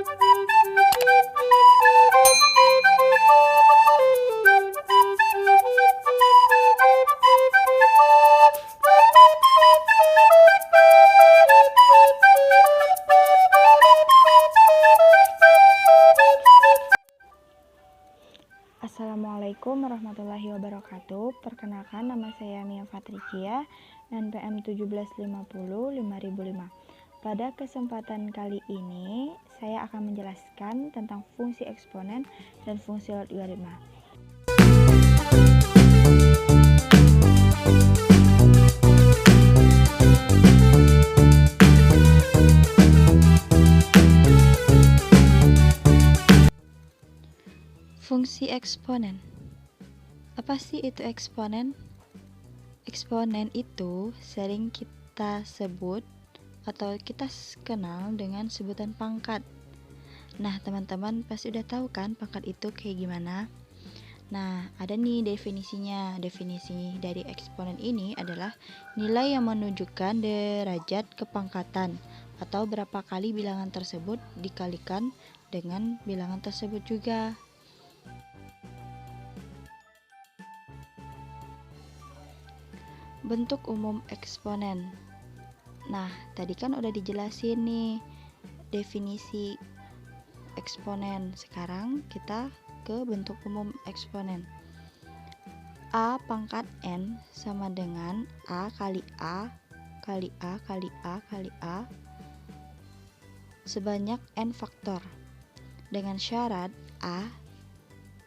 Assalamualaikum warahmatullahi wabarakatuh. Perkenalkan, nama saya Mia Fatricia, NPM 1750-5005. Pada kesempatan kali ini, saya akan menjelaskan tentang fungsi eksponen dan fungsi logaritma. Fungsi eksponen. Apa sih itu eksponen? Eksponen itu sering kita sebut atau kita kenal dengan sebutan pangkat. Nah, teman-teman pasti udah tahu kan pangkat itu kayak gimana? Nah, ada nih definisinya. Definisi dari eksponen ini adalah nilai yang menunjukkan derajat kepangkatan atau berapa kali bilangan tersebut dikalikan dengan bilangan tersebut juga. Bentuk umum eksponen. Nah, tadi kan udah dijelasin nih definisi eksponen. Sekarang kita ke bentuk umum eksponen. A pangkat N sama dengan A kali A kali A kali A kali A sebanyak N faktor. Dengan syarat A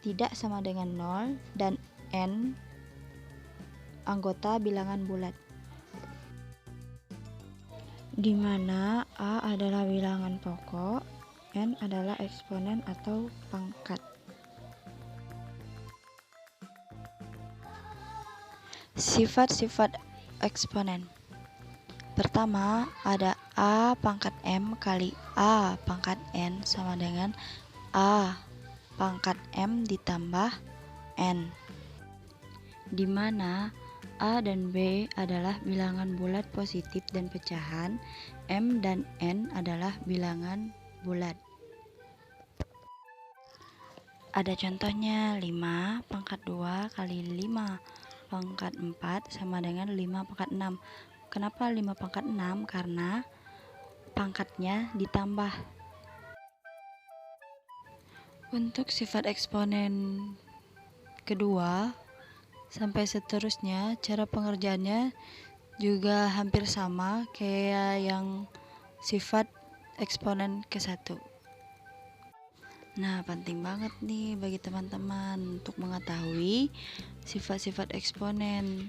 tidak sama dengan 0 dan N anggota bilangan bulat, di mana A adalah bilangan pokok, N adalah eksponen atau pangkat. Sifat-sifat eksponen. Pertama, ada A pangkat M kali A pangkat N sama dengan A pangkat M ditambah N, di mana A dan B adalah bilangan bulat positif dan pecahan, M dan N adalah bilangan bulat. Ada contohnya 5 pangkat 2 kali 5 pangkat 4 sama dengan 5 pangkat 6. Kenapa 5 pangkat 6? Karena pangkatnya ditambah. Untuk sifat eksponen kedua sampai seterusnya, cara pengerjaannya juga hampir sama kayak yang sifat eksponen ke-1. Nah, penting banget nih bagi teman-teman untuk mengetahui sifat-sifat eksponen.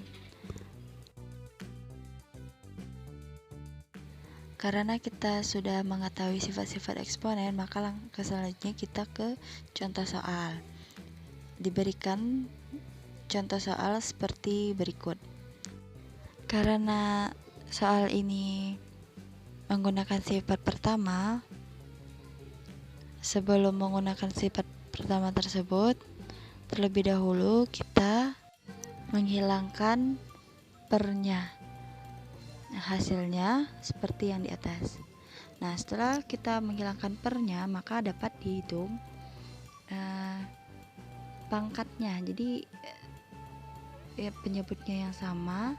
Karena kita sudah mengetahui sifat-sifat eksponen, maka langkah selanjutnya kita ke contoh soal. Diberikan contoh soal seperti berikut. Karena soal ini menggunakan sifat pertama, sebelum menggunakan sifat pertama tersebut, terlebih dahulu kita menghilangkan pernya. Hasilnya seperti yang di atas. Nah, setelah kita menghilangkan pernya, maka dapat dihitung pangkatnya. Jadi penyebutnya yang sama,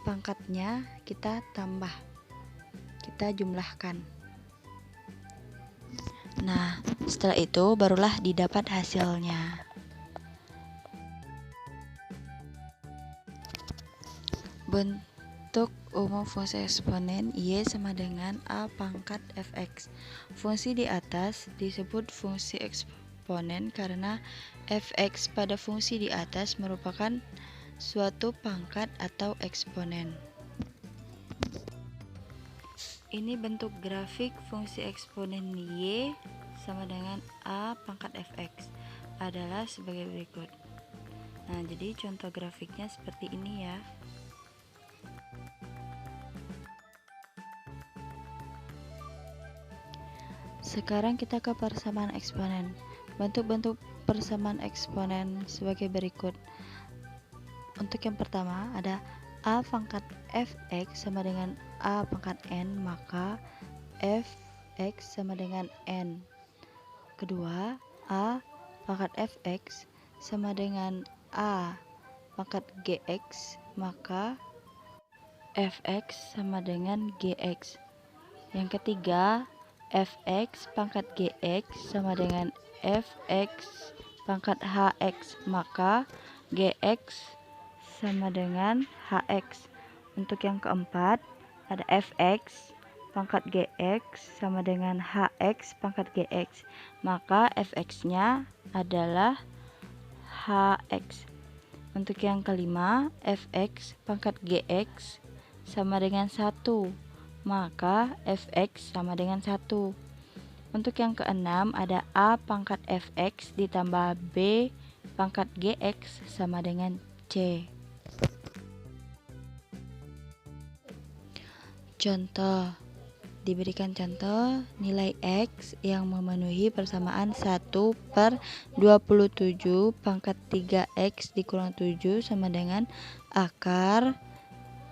pangkatnya kita tambah, kita jumlahkan. Nah, setelah itu barulah didapat hasilnya. Bentuk umum fungsi eksponen Y sama dengan A pangkat fx. Fungsi di atas disebut fungsi eksponen karena fx pada fungsi di atas merupakan suatu pangkat atau eksponen. Ini bentuk grafik fungsi eksponen Y sama dengan A pangkat fx adalah sebagai berikut. Nah, jadi contoh grafiknya seperti ini ya. Sekarang kita ke persamaan eksponen. Bentuk-bentuk persamaan eksponen sebagai berikut. Untuk yang pertama ada A pangkat fx sama dengan A pangkat n, maka f fx sama dengan n. Kedua, a pangkat fx sama dengan a pangkat gx, maka fx sama dengan gx. Yang ketiga, fx pangkat gx sama dengan fx pangkat hx, maka gx sama dengan hx. Untuk yang keempat, ada fx pangkat gx sama dengan hx pangkat gx, maka fx-nya adalah hx. Untuk yang kelima, fx pangkat gx sama dengan 1, maka fx sama dengan 1. Untuk yang keenam, ada a pangkat fx ditambah b pangkat gx sama dengan c. Contoh, diberikan contoh nilai x yang memenuhi persamaan 1/27 pangkat 3x dikurang 7 sama dengan akar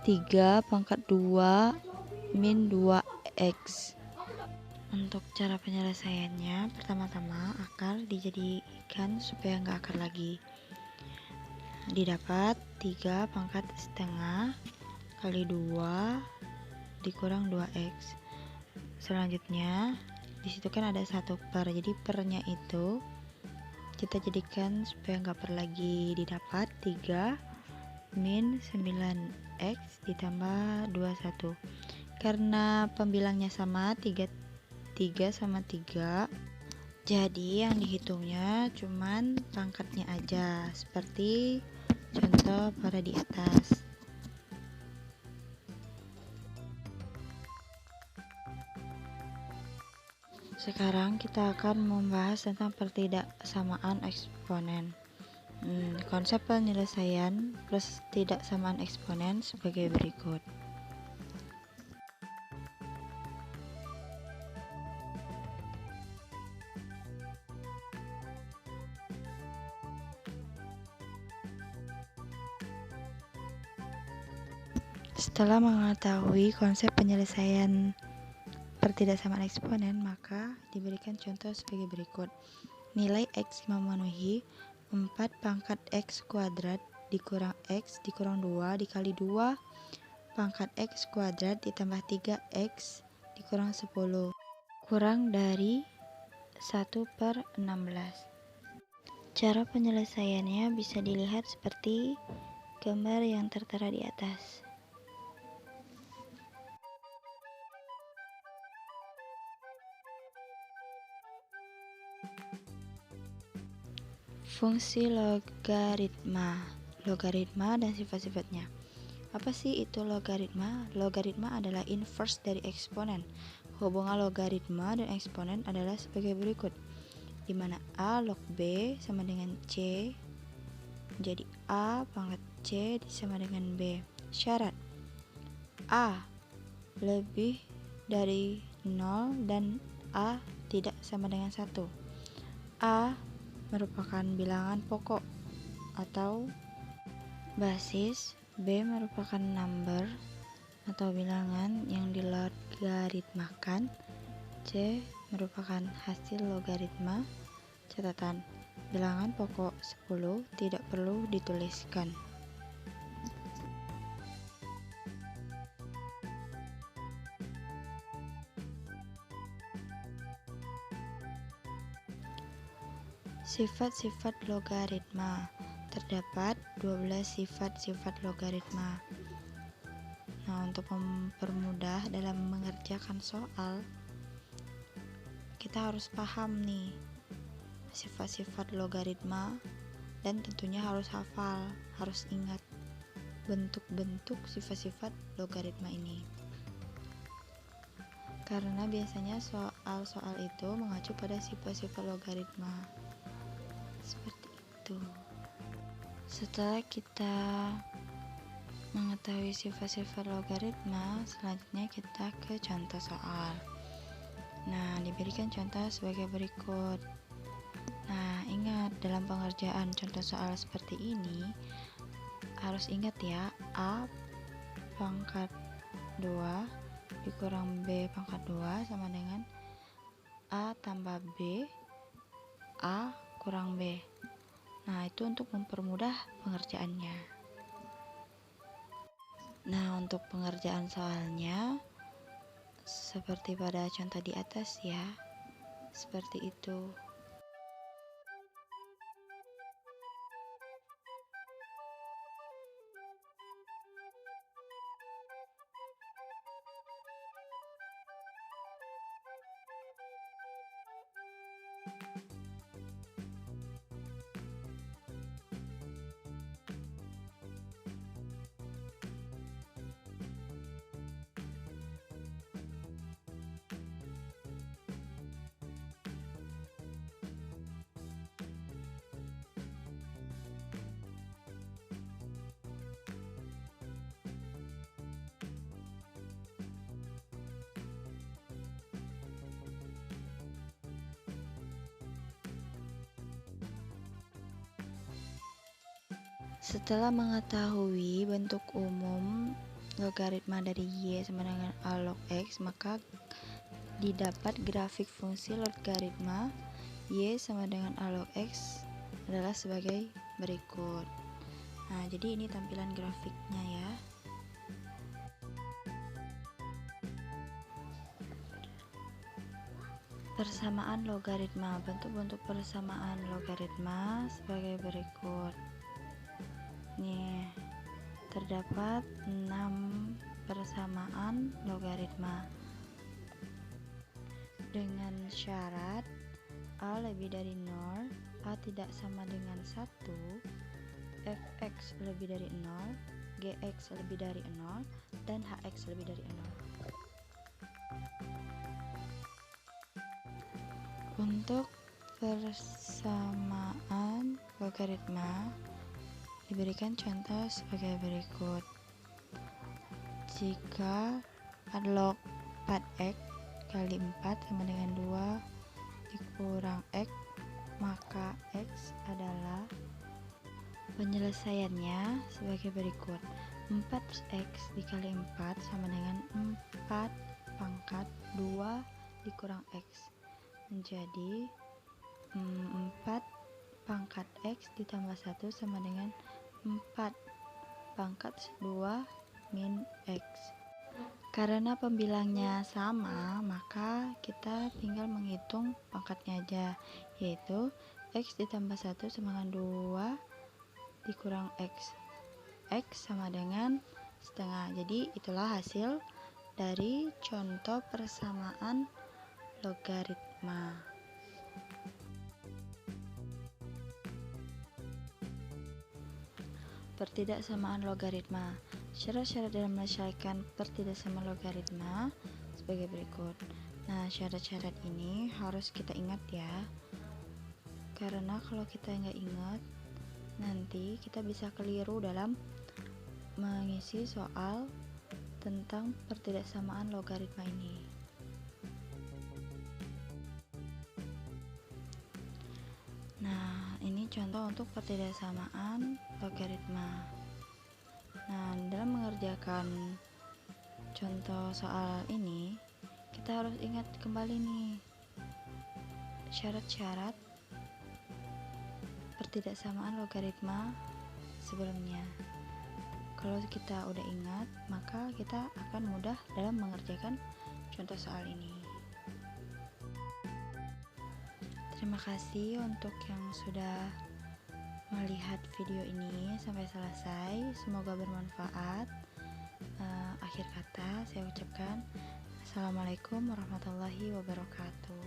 3 pangkat 2 min 2x. Untuk cara penyelesaiannya, pertama-tama akar dijadikan supaya nggak akar lagi. Didapat 3 pangkat setengah kali 2 dikurang 2x. Selanjutnya disitu kan ada 1 per, jadi pernya itu kita jadikan supaya nggak per lagi. Didapat 3 min 9x ditambah 21. Karena pembilangnya sama 3 sama 3, jadi yang dihitungnya cuman pangkatnya aja, seperti contoh pada di atas. Sekarang kita akan membahas tentang pertidaksamaan eksponen. Konsep penyelesaian pertidaksamaan eksponen sebagai berikut. Setelah mengetahui konsep penyelesaian pertidaksamaan eksponen, maka diberikan contoh sebagai berikut. Nilai x memenuhi 4 pangkat x kuadrat dikurang x dikurang 2 dikali 2 pangkat x kuadrat ditambah 3x dikurang 10 kurang dari 1/16. Cara penyelesaiannya bisa dilihat seperti gambar yang tertera di atas. Fungsi logaritma dan sifat-sifatnya. Apa sih itu logaritma? Logaritma adalah inverse dari eksponen. Hubungan logaritma dan eksponen adalah sebagai berikut, di mana a log b sama dengan c, jadi a pangkat c sama dengan b. Syarat a lebih dari 0 dan a tidak sama dengan 1. A merupakan bilangan pokok atau basis, B merupakan number atau bilangan yang dilogaritmakan, C merupakan hasil logaritma. Catatan, bilangan pokok 10 tidak perlu dituliskan. Sifat-sifat logaritma. Terdapat 12 sifat-sifat logaritma. Nah, untuk mempermudah dalam mengerjakan soal, kita harus paham nih sifat-sifat logaritma, dan tentunya harus hafal, harus ingat bentuk-bentuk sifat-sifat logaritma ini. Karena biasanya soal-soal itu mengacu pada sifat-sifat logaritma. Seperti itu. Setelah kita mengetahui sifat-sifat logaritma, selanjutnya kita ke contoh soal. Nah, diberikan contoh sebagai berikut. Nah, ingat dalam pengerjaan contoh soal seperti ini harus ingat ya, a pangkat 2 dikurang b pangkat 2 sama dengan tambah B, A kurang B. Nah, itu untuk mempermudah pengerjaannya. Nah, untuk pengerjaan soalnya seperti pada contoh di atas ya. Seperti itu. Setelah mengetahui bentuk umum logaritma dari Y sama dengan A log X, maka didapat grafik fungsi logaritma Y sama dengan A log X adalah sebagai berikut. Nah, jadi ini tampilan grafiknya ya. Persamaan logaritma. Bentuk-bentuk persamaan logaritma sebagai berikut. Nih, terdapat 6 persamaan logaritma dengan syarat A lebih dari 0, A tidak sama dengan 1, Fx lebih dari 0, Gx lebih dari 0, dan Hx lebih dari 0. Untuk persamaan logaritma diberikan contoh sebagai berikut. Jika log 4x kali 4 sama dengan 2 dikurang x, maka x adalah, penyelesaiannya sebagai berikut. 4x dikali 4 sama dengan 4 pangkat 2 dikurang x, menjadi 4 pangkat x ditambah 1 sama dengan 4 pangkat 2 min x. Karena pembilangnya sama, maka kita tinggal menghitung pangkatnya aja, yaitu x ditambah 1 sama dengan 2 dikurang x. X sama dengan setengah. Jadi itulah hasil dari contoh persamaan logaritma. Pertidaksamaan logaritma. Syarat-syarat dalam menyelesaikan pertidaksamaan logaritma sebagai berikut. Nah, syarat-syarat ini harus kita ingat ya, karena kalau kita nggak ingat, nanti kita bisa keliru dalam mengisi soal tentang pertidaksamaan logaritma ini. Nah, ini contoh untuk pertidaksamaan logaritma. Nah, dalam mengerjakan contoh soal ini, kita harus ingat kembali nih syarat-syarat pertidaksamaan logaritma sebelumnya. Kalau kita udah ingat, maka kita akan mudah dalam mengerjakan contoh soal ini. Terima kasih untuk yang sudah melihat video ini sampai selesai. Semoga bermanfaat. Akhir kata saya ucapkan Assalamualaikum warahmatullahi wabarakatuh.